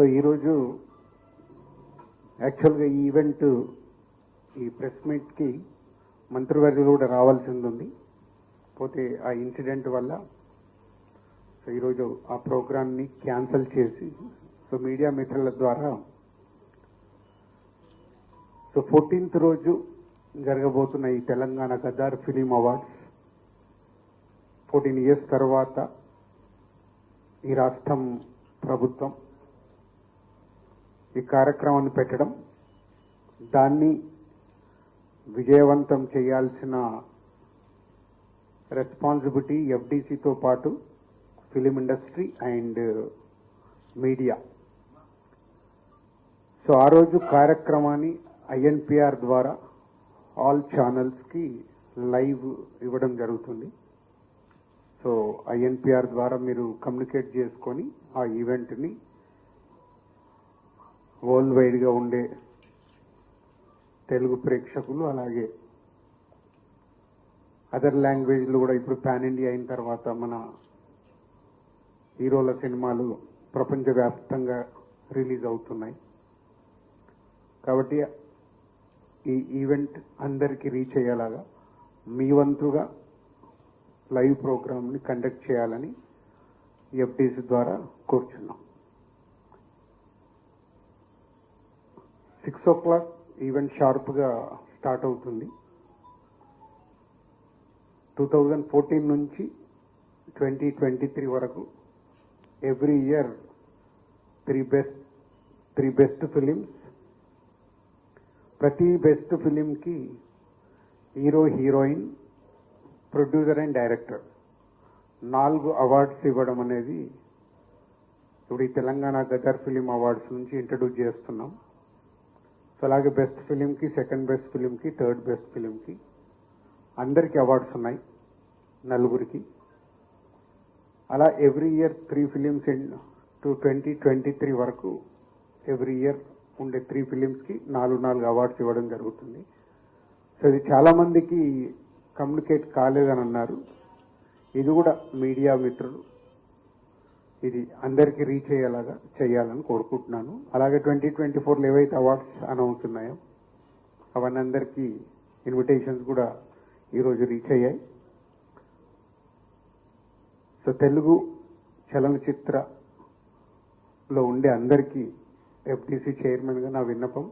So ఈరోజు యాక్చువల్గా ఈ ఈవెంట్ ఈ ప్రెస్ మీట్కి మంత్రివర్యులు కూడా రావాల్సింది ఉంది. పోతే ఆ ఇన్సిడెంట్ వల్ల సో ఈరోజు ఆ ప్రోగ్రామ్ని క్యాన్సిల్ చేసి సో మీడియా మిత్రుల ద్వారా సో 14th రోజు జరగబోతున్న ఈ Telangana Gaddar film awards 14 years తర్వాత ఈ రాష్ట్రం ప్రభుత్వం ఈ కార్యక్రమాన్ని పెట్టడం, దాన్ని విజయవంతం చేయాల్సిన రెస్పాన్సిబిలిటీ ఎఫ్డీసీతో పాటు film industry and media. So ఆ రోజు కార్యక్రమాన్ని ఐఎన్పిఆర్ ద్వారా ఆల్ ఛానల్స్కి లైవ్ ఇవ్వడం జరుగుతుంది. సో ఐఎన్పిఆర్ ద్వారా మీరు కమ్యూనికేట్ చేసుకొని ఆ ఈవెంట్ని వరల్డ్ వైడ్గా ఉండే తెలుగు ప్రేక్షకులు అలాగే అదర్ లాంగ్వేజ్లు కూడా ఇప్పుడు పాన్ ఇండియా అయిన తర్వాత మన హీరోల సినిమాలు ప్రపంచవ్యాప్తంగా రిలీజ్ అవుతున్నాయి. కాబట్టి ఈ ఈవెంట్ అందరికీ రీచ్ అయ్యేలాగా మీ వంతుగా లైవ్ ప్రోగ్రామ్ని కండక్ట్ చేయాలని ఎఫ్డీసీ ద్వారా కోరుచున్నాం. 6 o'clock ఈవెంట్ షార్ప్గా స్టార్ట్ అవుతుంది. 2014 నుంచి 2023 వరకు every year three best films, ప్రతి బెస్ట్ ఫిలింకి hero, heroine, producer and director 4 awards ఇవ్వడం అనేది ఇప్పుడు ఈ తెలంగాణ గదర్ ఫిలిం అవార్డ్స్ నుంచి ఇంట్రడ్యూస్ చేస్తున్నాం. సో అలాగే బెస్ట్ ఫిలింకి, సెకండ్ బెస్ట్ ఫిలింకి, థర్డ్ బెస్ట్ ఫిలింకి అందరికీ అవార్డ్స్ ఉన్నాయి, 4 అలా ఎవ్రీ ఇయర్ 3 ఫిలిమ్స్ టు 2023 వరకు ఎవ్రీ ఇయర్ ఉండే 3 ఫిలిమ్స్కి 4 అవార్డ్స్ ఇవ్వడం జరుగుతుంది. సో ఇది చాలామందికి కమ్యూనికేట్ కాలేదని అన్నారు. ఇది కూడా మీడియా మిత్రులు ఇది అందరికీ రీచ్ అయ్యేలాగా చేయాలని కోరుకుంటున్నాను. అలాగే 2024లో ఏవైతే అవార్డ్స్ అనౌన్స్ ఉన్నాయో అవన్నీ అందరికీ ఇన్విటేషన్స్ కూడా ఈరోజు రీచ్ అయ్యాయి. సో తెలుగు చలనచిత్రలో ఉండే అందరికీ ఎఫ్డీసీ చైర్మన్గా నా విన్నపం,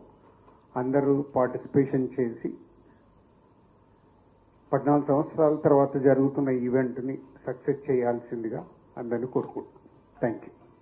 అందరూ పార్టిసిపేషన్ చేసి 14 సంవత్సరాల తర్వాత జరుగుతున్న ఈవెంట్ని సక్సెస్ చేయాల్సిందిగా అందరినీ కోరుకుంటున్నాను. Thank you.